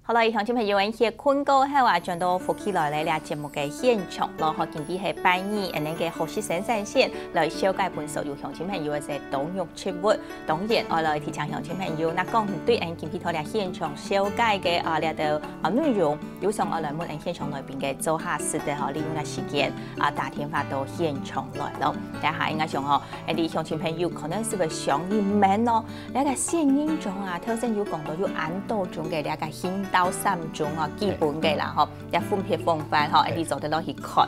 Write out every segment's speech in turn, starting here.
好啦，乡亲朋友，喺困過後啊，轉到福起來咧節目嘅現場咯，和今天係拜二，那個好事生產線來紹介本所有鄉親朋友嘅係冬肉植物。當然，我來提倡鄉親朋友，那講對今天頭嚟現場紹介嘅呢度內容，有上我來問現場內邊嘅做下事的利用嘅時間打電話到現場來咯。但係應該上啲鄉親朋友可能是會想入門咯，呢個現音中啊，頭先有講到有按多種嘅呢個現到3種基本嘅啦，一分別風範一啲做得落去看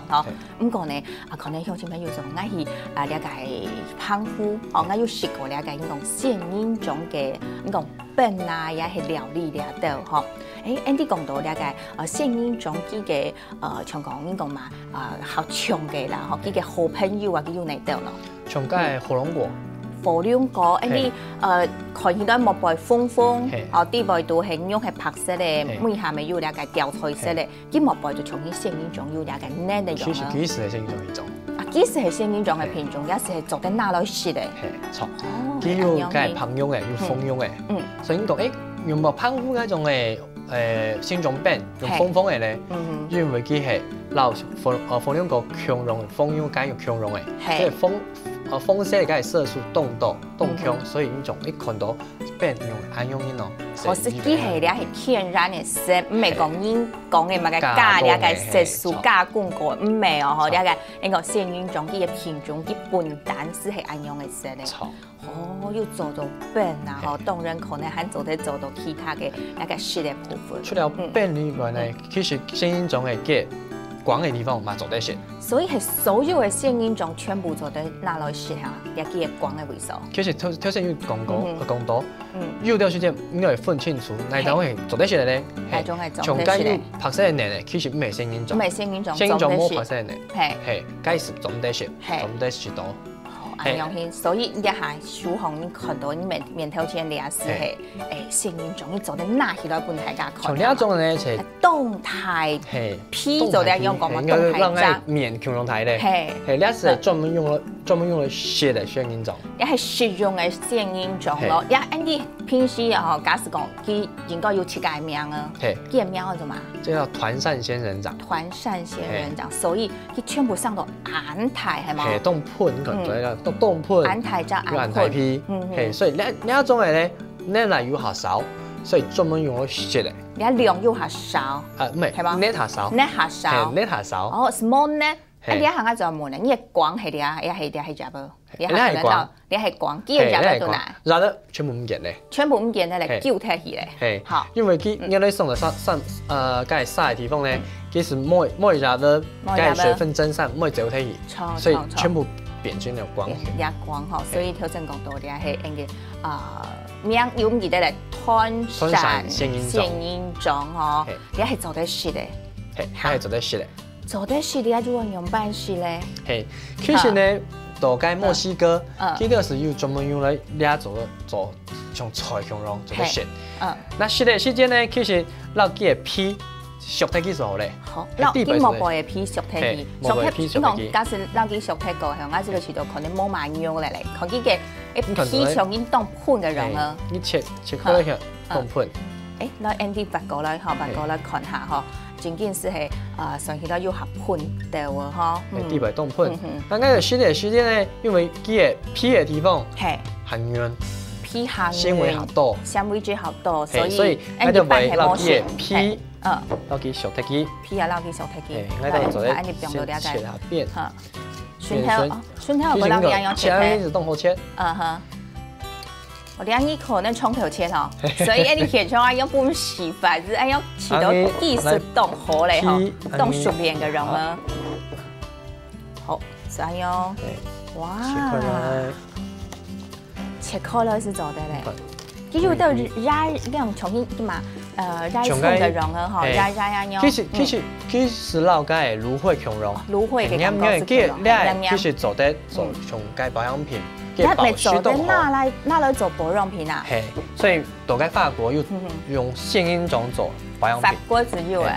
咁講呢，可能鄉親朋友就啱去呢個烹夫，我有試過呢個種現音中嘅講本啊，也係料理了到啲講到呢個現音中幾個像講嘛好長嘅啦，幾個好朋友啊，佢用嚟到咯，長嘅火龍果。火龍果，啲看起來莫背風風，啲背都係用係白色嘅，每下面有兩個掉彩色嘅，啲莫背就從啲現音種有兩個嫩嘅種啊。幾時係現音種一種？幾時係現音種嘅品種？有時係做得哪來食嘅？錯，佢有嘅烹用嘅，有風用嘅。所以你講用冇烹夫嗰種嘅現種餅，用風風嘅咧，因為佢係撈火龍果強溶嘅，風用梗要強溶嘅，即係風色嘅色素凍強，所以呢種你看到變用按用呢咯。我是機器咧係天然嘅色，唔係講因講嘅乜嘅加呢個色素加工過，唔係哦，呢個呢個現音種嘅品種嘅本單是係按用嘅色咧。要做到餅啊，當然可能還做到其他嘅那個食嘅部分。除了餅以外呢，其實現音種嘅嘅廣嘅地方嘛做得食。所以係所有嘅現音種全部做得拿來食下，也幾廣嘅為數。其實頭先有講到，有條時間應該會分清楚，哪種係做得食嘅咧？哪種係做得食嘅？從介白色嘅嫩嘅，其實唔係現音種。唔係現音種，現音種冇白色嘅嫩。係介是做得食，做得食到。所以一下書行你看到你面頭前嘅是係現音種，你做得拿起來本大家看。從呢一種咧係動態P 做得用講嘛，動態渣面強動態咧，係呢一是專門用嚟食嘅現音種，一係食用嘅現音種咯。一啲平時假使講佢應該有7個名啊，幾個名叫做嘛？即係團扇仙人掌。團扇仙人掌，所以佢全部上到安台係嘛？係凍盤咁對啦。凍盤，安台加安台皮，所以呢一種嘅咧，呢嚟要下少，所以專門用嚟食嘅。你量要下少，唔係，係嘛？呢下少，呢下少，呢下少。哦 ，small 呢？你一行下就冇呢，你係廣係啲啊，一係啲係雜噃。你係廣，你係廣，幾個雜喺度嗱？雜得全部唔見咧。全部唔見咧，嚟叫踢起咧。係，好，因為佢因為送的該曬的地方咧，其實每雜的該水分蒸散，每走踢起，所以全部。變轉了光，也光所以頭先講到嘅係應該名有唔記得嚟團扇現音種你係做得食嘅，係做得食嘅，做得食嘅就用辦事咧。係，其實呢，到該墨西哥，佢個是要專門用嚟倆做像菜咁樣做得食。那食嘅時間呢，其實撈幾個皮。熟體機數咧，好，啲莫背嘅皮熟體機，熟體，你講假使撈啲熟體個，向我這個渠道可能冇埋樣嚟，看幾個皮長已經當盤嘅樣啊。你切開佢當盤。來 Andy 白過來看下整件事係上起到要合盤嘅喎地白當盤。但係食嘅時間咧，因為幾個皮嘅地方係很軟，皮很纖維好多，纖維質好多，所以喺度擺撈啲皮。撈啲熟體機，皮啊撈啲熟體機，喺度做咧切下邊，蒜頭我撈啲樣切開，一直動好切，我哋可能從頭切所以你切出來用半洗法子，要切到地是凍好嚟凍熟邊嘅人啦，好，所以哇，切開來是做得咧，佢有得壓量重新嘛？壓粗嘅人啊，壓其實撈嘅蘆薈強溶，蘆薈嘅感覺是強溶，其實做得做從介保養品，你做得哪來做保養品啊？係，所以到介法國要用現音種做保養品。法國只有誒，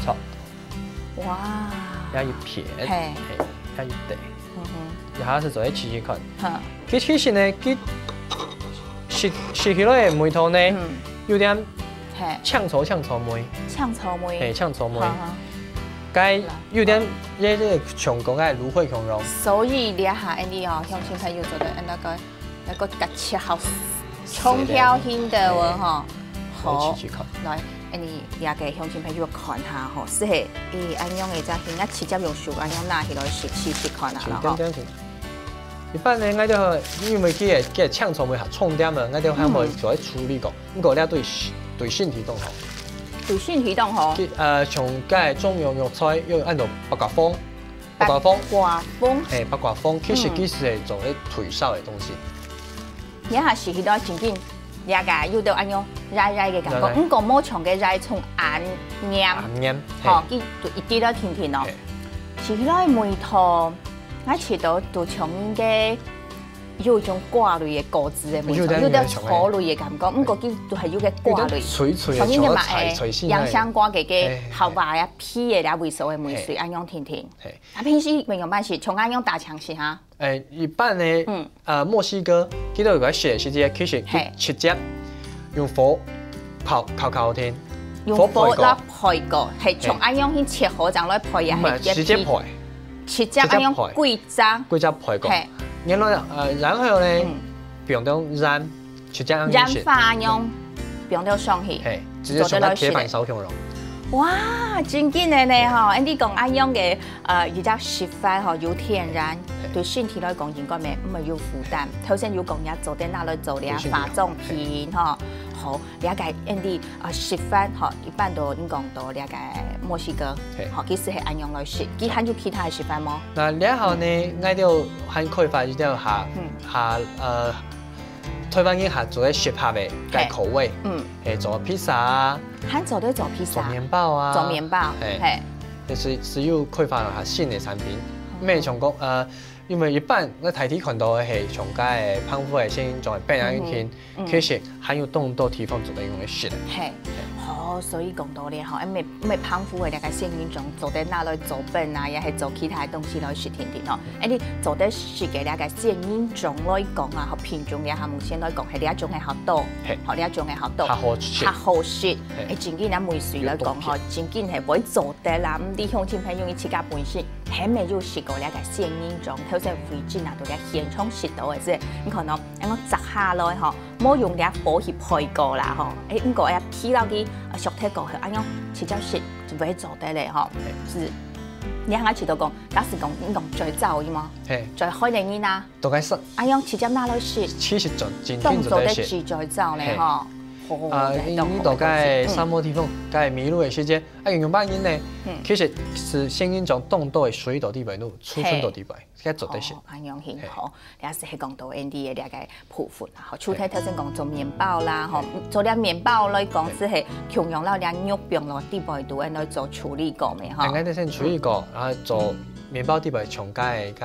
錯，哇，有一片，係，有一地，然後是做啲刺激菌，其實呢，佢食起來嘅味道呢有點。呛草梅，呛草梅，呛草梅，该有点这个强讲该芦荟熊茸。所以你下 Andy 哦，乡亲朋友做的那个甲切好冲挑型的哦哈，好，来。你也给乡亲朋友看下吼，适合安样的只型啊，直接用手安样拿起来试看下啦吼。一般呢，我哋因为佢嘅呛草莓下重點啊，我哋喺咪做喺處理過，不過咧對身體都好。對身體都好。從嘅中藥藥材要按照八卦風，八卦風，其實係做啲退燒嘅東西。一下試起到真緊。也個有到安樣熱嘅感覺，唔過冇長嘅熱從硬，吼，佢一啲都甜甜咯。食起來梅湯，我食到都像嘅有種瓜類嘅果子嘅梅湯，有啲草類嘅感覺，唔過佢都係有個瓜類，像呢個嘛洋香瓜嘅後排啊皮嘅啲味素嘅梅水，安樣甜甜。啊，平時平常辦事，從安樣打槍試下。一般呢，墨西哥佢都有個寫是啲，其實佢直接用火烤天，用火嚟配過，係從安樣去切好就嚟配啊，係直接配，直接安樣貴雜配過，然後呢，用到燃，直接安樣化安樣，用到上去，直接上到鐵板燒熊肉。哇，真緊嘅呢吼！你講安樣嘅而家食法吼有天然，對身體來講應該唔係有負擔。頭先有講嘢做啲哪嚟做啲化妝品吼，好了解 Andy 食法吼，一般都應講到了解墨西哥，吼其實係安樣來食，佢還有其他嘅食法嗎？嗱，然後呢，我哋還開發一啲下推翻一下做啲適合嘅口味，做披薩啊，還做啲做披薩，做麵包啊，做麵包，係，是要開發下新嘅產品。咩從講因為一般我睇睇看到嘅係從介胖虎嘅先仲係病人片，其實還有咁多地方做得用嘅食。係，好，所以講到咧吼，因為胖虎嘅那個現金種做得拿來做本啊，也係做其他東西來食甜甜吼。你做得食嘅那個現金種來講啊，和品種嘅項目先來講係呢一種係好多，學呢一種係好多，較好食。真緊啊，梅水來講吼，真緊係會做得啦。咁啲鄉親朋友自家本身係未有試過呢個現金種。頭先飛機拿到啲現場食到嘅啫，你可能我摘下來吼，冇用啲火去配過啦吼，唔過呀皮到啲熟體過去，安樣直接食就會做得嚟吼。是，你啱啱提到講，假使講你講最早嘅嘛，最開定啲啦，都該食，安樣直接拿來食，其實就動作得是最早咧吼。你到介沙漠地方，介迷路嘅時節，用班人呢，其實是先應從凍到嘅水稻地位度，儲存到地位，而家做得先。安樣很好，也是係講到 Andy 嘅呢個部分啦。好，出體頭先講做麵包啦，吼，做啲麵包來講是係強用到啲肉餅落地位度，嚟做處理過未？哈。啱啱先處理過，然後做麵包地位從介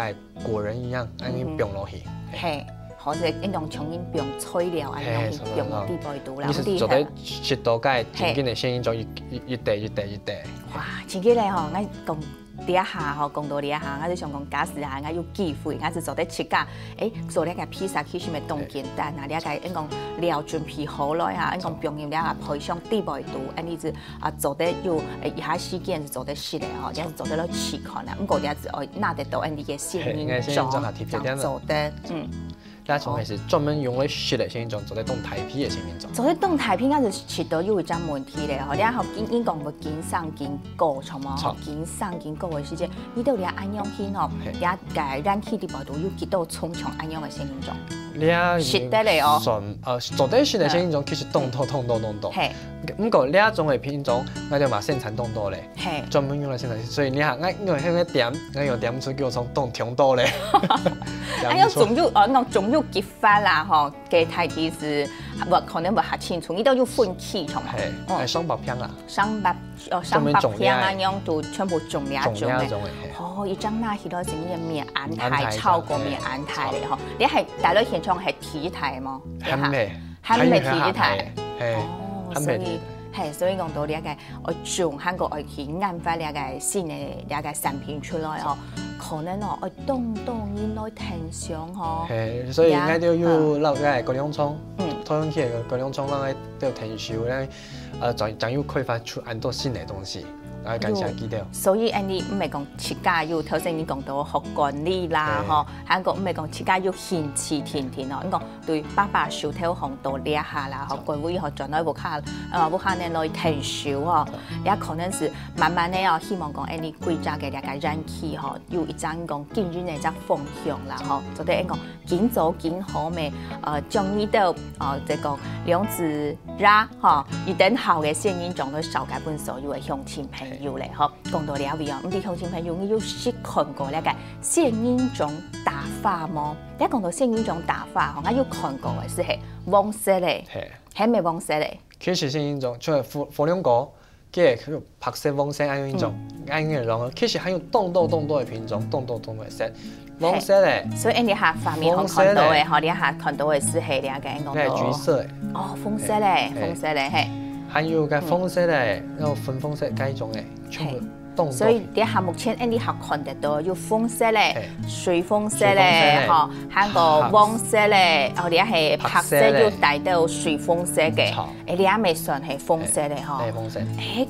果仁一樣，安樣餅落去。係。或者一種重新用材料啊，用啲味道啦，啲做得食到介真緊嘅聲音就越大。哇，真緊咧吼，我講呢一下吼，講到呢一下，我就想講假使啊，我有機會，我就做得切架，做呢個披薩其實咪當簡單啊，呢一個一講料準備好來嚇，一講並用呢個配上啲味道，呢就做得有一下時間就做得熟咧吼，呢做得落試看啦，唔過呢就愛拿得到呢個聲音裝做得那種係專門用嚟食嘅先種，做啲凍台皮嘅先種。做啲凍台皮，我就食到有一張問題咧，吼，你學見講個經生經過，從嘛，經生經過嘅時節，你到你安樣去吼，也解燃氣啲味道有幾多重重安樣嘅先種。食得嚟哦。做啲食嘅先種其實凍多。係。唔過呢一種嘅品種，我哋話生產凍多咧，專門用嚟生產，所以你下我用一點，我用點出叫做凍挺多咧。總有結法啦，吼，嘅態度是可能唔係清楚，你都要分氣從來。係雙白片啊。雙白片啊，樣都全部種兩種嘅。哦，一張拿起到整個面安台超過面安台嚟，吼，你係大陸現場係體台嗎？係咩體台？所以講到呢一個，我從韓國我去研發呢一個新嘅呢一個產品出來哦，可能哦，我動應來聽上嗬。所以我哋要留嘅嗰兩種，讨论起個兩種人都有提手咧，將要開發出很多新嘅東西。感謝記得。所以你唔係講設計要頭先你講到學管理啦，嗬，還講唔係講設計要興趣甜甜咯，你講對爸爸手頭行到呢一下啦，學管理學轉來不下呢來提手哦，也可能是慢慢咧哦，希望講你國家嘅呢個人氣嗬，有一陣講今日嘅一個風向啦，嗬，就對講建造建好咩將呢度即係講兩子啦，嗬，一等好嘅聲音將到受解本所有嘅鄉親朋友咧，嗬，講到了未啊？咁啲鄉親朋友，你有識看過呢個獻英種打法麼？你講到獻英種打法，我有看過嘅是係黃色咧，係咪黃色咧？其實獻英種就係火龍果，嘅白色黃色獻英種，獻英種其實還有眾多嘅品種，眾多嘅色。黃色咧，所以你下畫面看到嘅，嗬，你下看到嘅是係呢個講到。係橘色。哦，紅色咧，紅色咧，係。還有個紅色咧，然後粉紅色嗰種嘅，全部動。所以你下目前你下看得到有紅色咧、水紅色咧，嗬，還有個黃色咧，哦，你係白色要帶到水紅色嘅，你也未算係紅色咧，嗬。係紅色。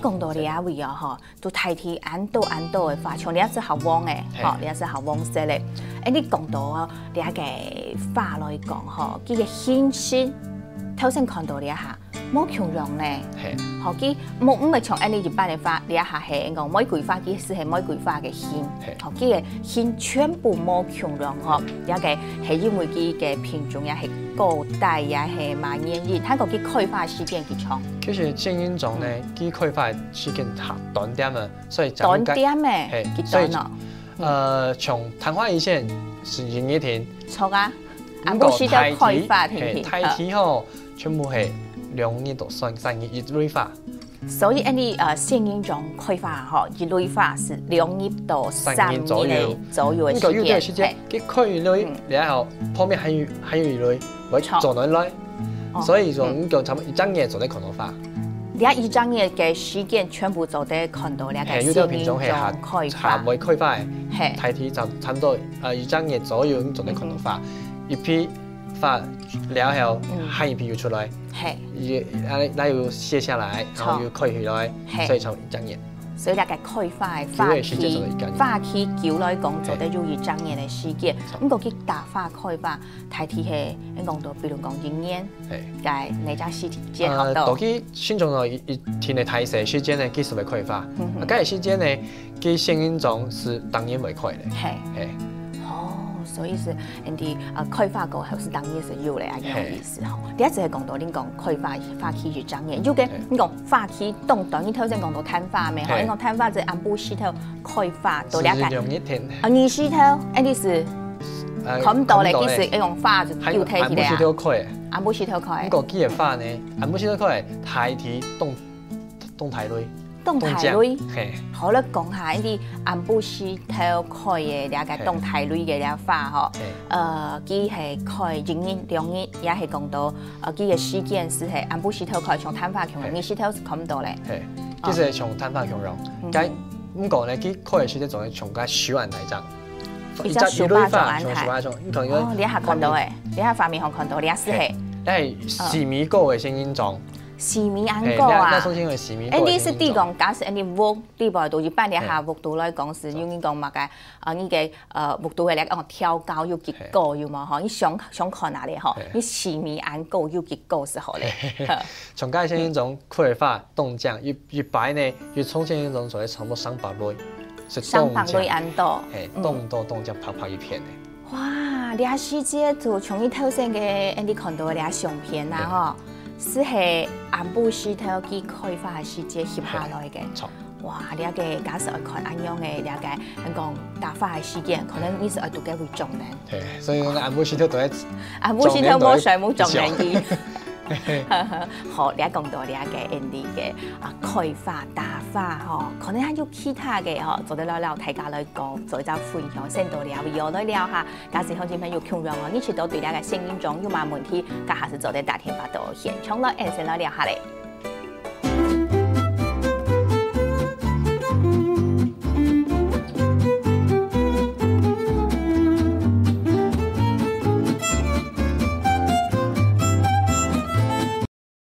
講到你位啊，嗬，都睇睇眼到嘅花，像你一隻好黃嘅，嗬，你一隻好黃色咧。你講到啊，你一個花來講，嗬，佢嘅鮮鮮，頭先看到你一下。冇強弱咧，學機冇唔係從你一般嘅花，你一下係講玫瑰花機是係玫瑰花嘅線，學機嘅線全部冇強弱嗬，有嘅係因為佢嘅品種也係高大也係蠻黏熱，睇個佢開花時間幾長。其實獻英種咧，佢開花時間短啲啊，所以短啲咩？幾短啊？從曇花一現是1天。錯啊！安布希都開花天。太天嗬，全部係。2日到3日一蕊花，所以你獻英種開花嗬，一蕊花是2日到3日左右嘅時間。佢開一蕊，然後後面還有一蕊，會做落來，所以就差唔多一整夜就得看到花。你一整夜嘅時間全部就得看到呢個獻英種開花。下未開花嘅，太天就差唔多一整夜左右就得看到花，一批花了後，下一批又出來。那要卸下來，然後要開起來，所以就一整夜。所以大家開花嘅花期久來講，就得要一整夜嘅時間。咁個佢大花開花，太天係你講到，比如講1年，嘅你將時間學到。到佢先從到一天嘅太細時間呢，幾時會開花？嗰個時間呢，佢獻英種是當年會開嘅。係。所以是人哋開花過後是當然是有嚟啊，有意思吼。你一直係講到你講開花期越長嘅，有嘅你講花期凍短，你頭先講到曇花咩？吼，你講曇花就安布希頭開花到兩天。二希頭，你是看唔到咧，其實一種花就要睇起嚟啊。安布希頭開，安布希頭開。咁個幾個花呢？安布希頭開太天凍太耐。凍太累，好啦，講下呢啲安布希頭開嘅兩個凍太累嘅兩花嗬，佢係開1日2日，也係講到佢嘅時間是係安布希頭開從曇花強榮，二希頭是看唔到咧。係，其實係從曇花強榮，咁咁講咧，佢開嘅時間仲係從個樹幹嚟講，一隻樹把種安排。哦，你一下看到嘅，你一下畫面上看到，你一是係，你係4米高嘅獻英種。4米安高啊！你是啲講，假設你屋啲部度一般你下屋度來講是，因為講乜嘅你嘅屋度嘅咧講挑高要幾高要嘛嗬？你想看哪裡嗬？你4米安高要幾高時候咧？從介獻英種開花凍漿，越擺呢越從獻英種就係差唔多300蕊，300蕊安多，凍漿泡泡一片嘅。哇！你時節就從你頭先嘅你看到嘅相片啦嗬。是係安布希頭佢開花嘅時節翕下來嘅。哇！你一個假設愛看安樣嘅，你一個講大花嘅時間，可能你是愛讀嘅會重嘅。係，所以講安布希頭都係安布希頭冇上冇重人啲。好，你一講到你一個 Andy 嘅開花大花嗬，可能還有其他嘅嗬，做得了大家來講，做一個分享，先到了以後來聊下。假使鄉親朋友強弱你知道對你個獻英種有乜問題，家下是做得大天發到現場來，先來聊下咧。